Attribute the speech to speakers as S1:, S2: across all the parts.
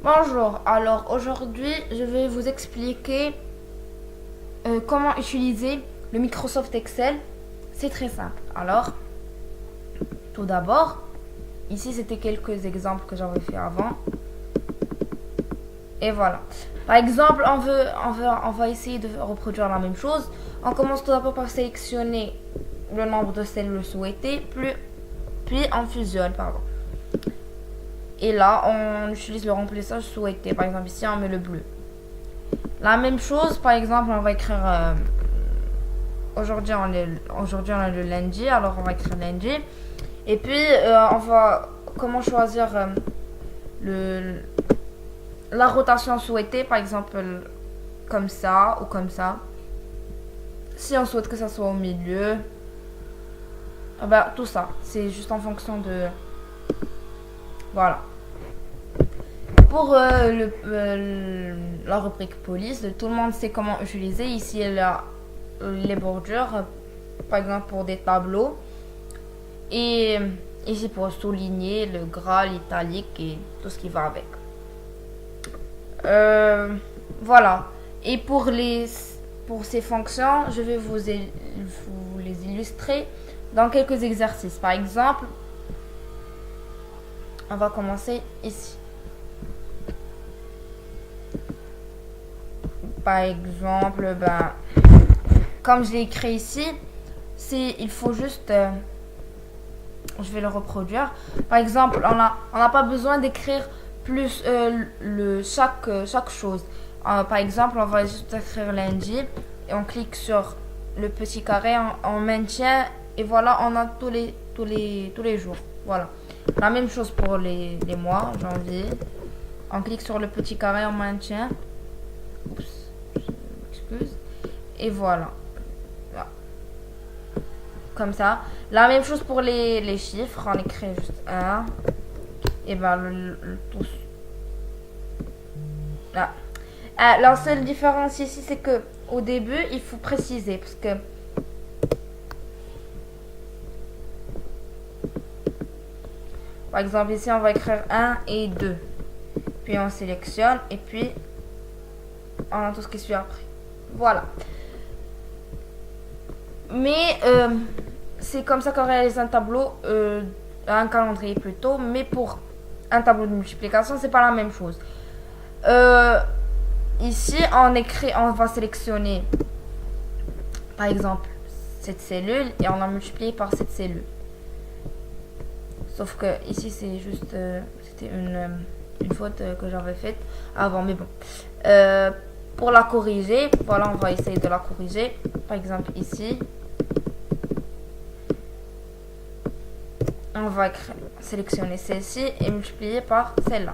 S1: Bonjour, alors aujourd'hui je vais vous expliquer comment utiliser le Microsoft Excel. C'est très simple. Alors, tout d'abord, ici c'était quelques exemples que j'avais fait avant. Et voilà. Par exemple, on va essayer de reproduire la même chose. On commence tout d'abord par sélectionner le nombre de cellules souhaitées, puis on fusionne, pardon. Et là, on utilise le remplissage souhaité. Par exemple, ici, on met le bleu. La même chose, par exemple, on va écrire... aujourd'hui, on a le lundi, alors on va écrire lundi. Et puis, on va... Comment choisir la rotation souhaitée, par exemple, comme ça ou comme ça. Si on souhaite que ça soit au milieu, tout ça, c'est juste en fonction de... Voilà. Pour la rubrique police, tout le monde sait comment utiliser. Ici, il y a les bordures, par exemple pour des tableaux. Et ici pour souligner le gras, l'italique et tout ce qui va avec. Voilà. Et pour ces fonctions, je vais vous les illustrer dans quelques exercices. Par exemple, on va commencer ici. Par exemple, comme je l'ai écrit ici, il faut juste, je vais le reproduire. Par exemple, on n'a pas besoin d'écrire plus chaque chose. Par exemple, on va juste écrire lundi et on clique sur le petit carré, on maintient et voilà, on a tous les jours. Voilà. La même chose pour les mois, janvier. On clique sur le petit carré, on maintient. Oups. Et voilà. Comme ça. La même chose pour les chiffres. On écrit juste 1. Et tous. Là. La seule différence ici, c'est que au début, il faut préciser. Parce que par exemple, ici, on va écrire 1 et 2. Puis on sélectionne. Et puis, on a tout ce qui suit après. Voilà. Mais c'est comme ça qu'on réalise un tableau, un calendrier plutôt. Mais pour un tableau de multiplication, c'est pas la même chose. Ici, on va sélectionner, par exemple, cette cellule et on a multiplié par cette cellule. Sauf que ici, c'est juste, c'était une faute que j'avais faite avant, mais bon. Pour la corriger, voilà, on va essayer de la corriger. Par exemple, ici, on va sélectionner celle-ci et multiplier par celle-là.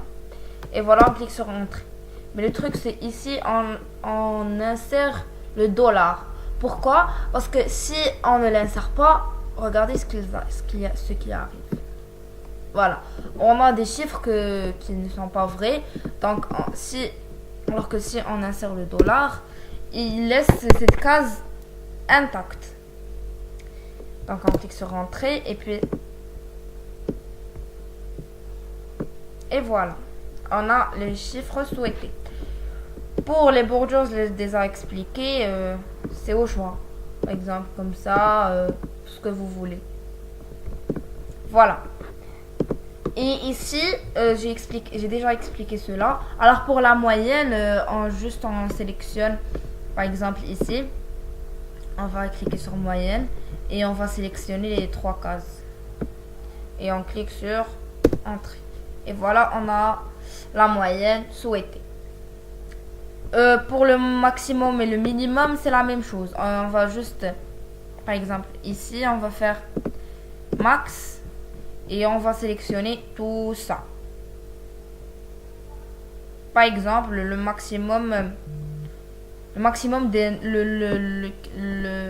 S1: Et voilà, on clique sur Entrée. Mais le truc, c'est ici, on insère le dollar. Pourquoi? Parce que si on ne l'insère pas, regardez ce qui arrive. Voilà. On a des chiffres qui ne sont pas vrais. Donc, alors que si on insère le dollar, il laisse cette case intacte. Donc on clique sur Entrée et puis voilà. On a les chiffres souhaités. Pour les bordures, je les ai déjà expliqués. C'est au choix. Par exemple, comme ça, ce que vous voulez. Voilà. Et ici, j'ai déjà expliqué cela. Alors pour la moyenne, on sélectionne, par exemple ici, on va cliquer sur moyenne et on va sélectionner les 3 cases. Et on clique sur Entrée. Et voilà, on a la moyenne souhaitée. Pour le maximum et le minimum, c'est la même chose. On va juste, par exemple ici, on va faire max. Et on va sélectionner tout ça. Par exemple, le maximum de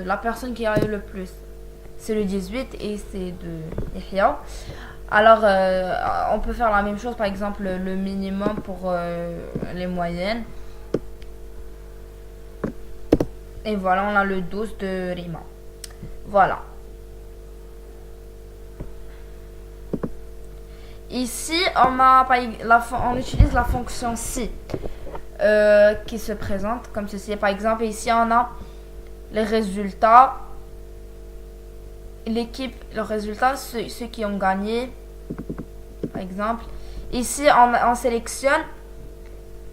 S1: la personne qui a eu le plus, c'est le 18 et c'est de Yahya. Alors, on peut faire la même chose, par exemple, le minimum pour les moyennes. Et voilà, on a le 12 de Rima. Voilà. Ici, on utilise la fonction si qui se présente comme ceci. Par exemple, ici, on a les résultats. L'équipe, le résultat, ceux qui ont gagné. Par exemple, ici, on sélectionne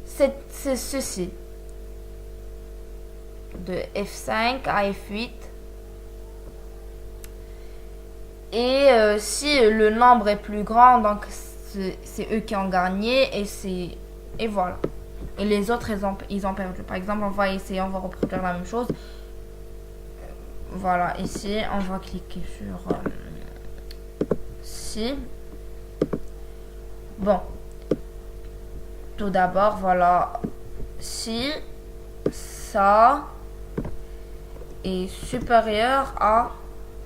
S1: c'est ceci. De F5 à F8. Et si le nombre est plus grand, donc c'est eux qui ont gagné et voilà. Et les autres, ils ont perdu. Par exemple, on va reproduire la même chose. Voilà, ici, on va cliquer sur si. Bon. Tout d'abord, voilà. Si ça est supérieur à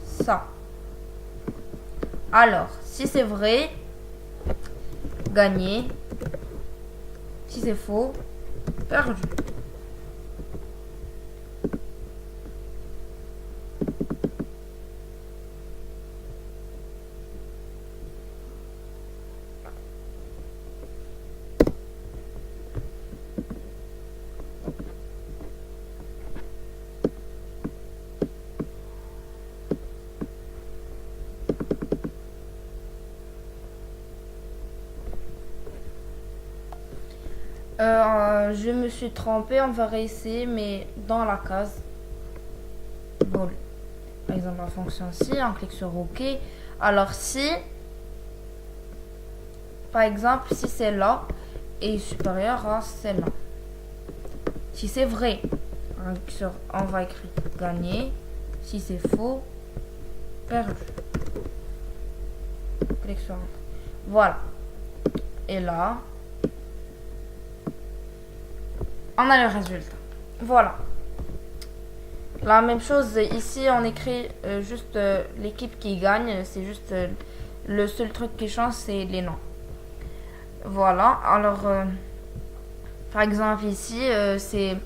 S1: ça. Alors, si c'est vrai, gagné. Si c'est faux, perdu. Je me suis trompée, on va réessayer, mais dans la case. Bon, par exemple, la fonction si, on clique sur OK. Alors, si, par exemple, si c'est là est supérieur à celle-là. Si c'est vrai, on va écrire gagner. Si c'est faux, perdu. Clique sur Enter. Voilà. Et là, on a le résultat. Voilà. La même chose ici, on écrit juste l'équipe qui gagne. C'est juste le seul truc qui change, c'est les noms. Voilà. Alors, par exemple ici, c'est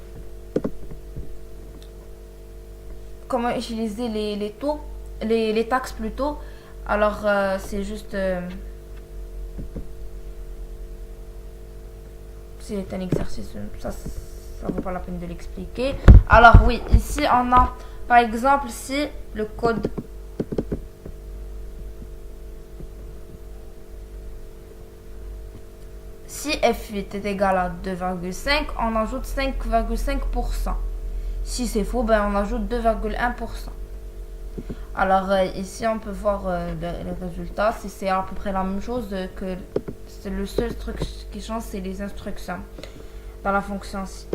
S1: comment utiliser les taux, les taxes plutôt. Alors, c'est juste c'est un exercice, ça vaut pas la peine de l'expliquer. Alors oui, ici on a par exemple si le code si F8 est égal à 2,5, on ajoute 5,5%. Si c'est faux, ben on ajoute 2,1%. Alors ici on peut voir les résultats. Si c'est à peu près la même chose que c'est le seul truc qui change, c'est les instructions dans la fonction si.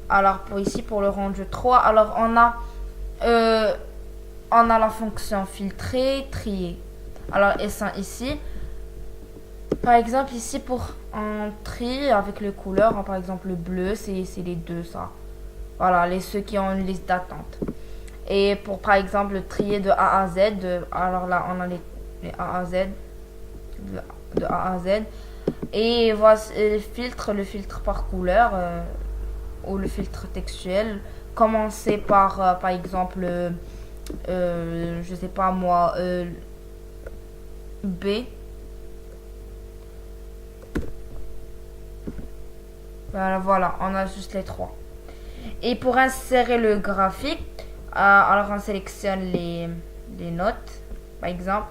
S1: Alors pour le rendu 3, alors on a la fonction filtrer, trier. Alors et ça ici, par exemple ici pour un tri avec les couleurs, par exemple le bleu, c'est les deux ça. Voilà, ceux qui ont une liste d'attente. Et pour par exemple le trier de A à Z, alors là on a les A à Z, de A à Z. Et voici le filtre par couleur ou le filtre textuel. Commencer par exemple, je sais pas moi, B. Voilà, on a juste les trois. Et pour insérer le graphique, alors on sélectionne les notes, par exemple.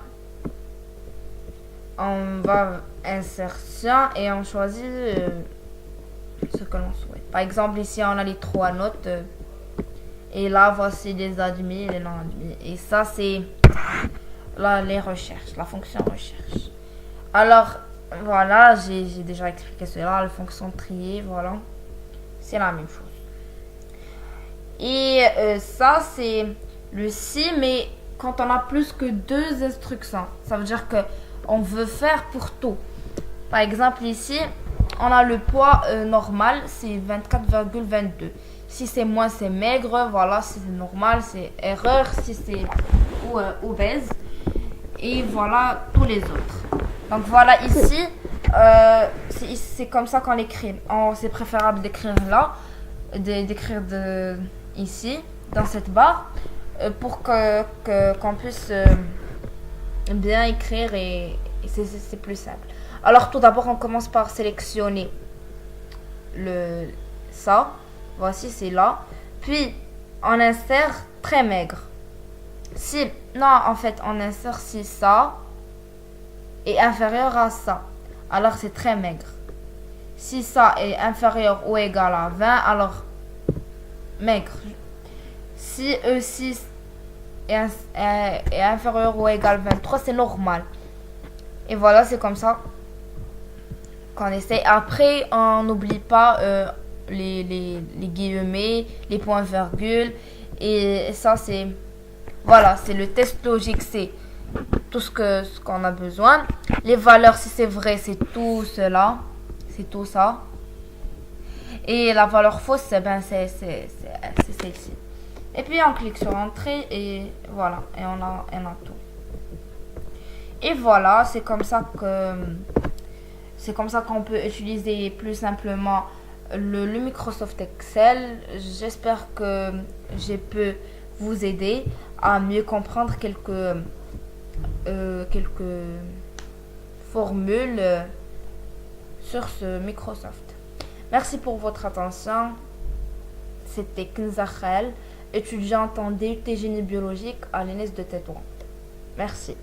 S1: On va insertion et on choisit ce que l'on souhaite. Par exemple, ici on a les trois notes. Et là, voici les admis et les non admis. Et ça, c'est les recherches, la fonction recherche. Alors, voilà, j'ai déjà expliqué cela. La fonction trier, voilà. C'est la même chose. Et ça, c'est le si, mais quand on a plus que deux instructions. Ça veut dire que on veut faire pour tout. Par exemple, ici, on a le poids normal, c'est 24,22. Si c'est moins, c'est maigre. Voilà, si c'est normal, c'est erreur. Si c'est obèse. Et voilà, tous les autres. Donc voilà, ici, c'est comme ça qu'on l'écrit. C'est préférable d'écrire là, d'écrire ici, dans cette barre, pour qu'on puisse bien écrire et c'est plus simple. Alors tout d'abord, on commence par sélectionner ça. Voici, c'est là. Puis, on insère très maigre. On insère si ça est inférieur à ça. Alors, c'est très maigre. Si ça est inférieur ou égal à 20, alors maigre. Si E6 est inférieur ou égal à 23, c'est normal. Et voilà, c'est comme ça qu'on essaye. Après, on n'oublie pas les guillemets, les points-virgules. Et ça, c'est le test logique, c'est tout ce qu'on a besoin. Les valeurs, si c'est vrai, c'est tout cela. C'est tout ça. Et la valeur fausse, c'est celle-ci. Et puis on clique sur entrée et voilà. Et on a tout. Et voilà, c'est comme ça qu'on peut utiliser plus simplement le Microsoft Excel. J'espère que j'ai pu vous aider à mieux comprendre quelques formules sur ce Microsoft. Merci pour votre attention. C'était Kinza Khel, étudiante en DUT génie biologique à l'ENS de Tétouan. Merci.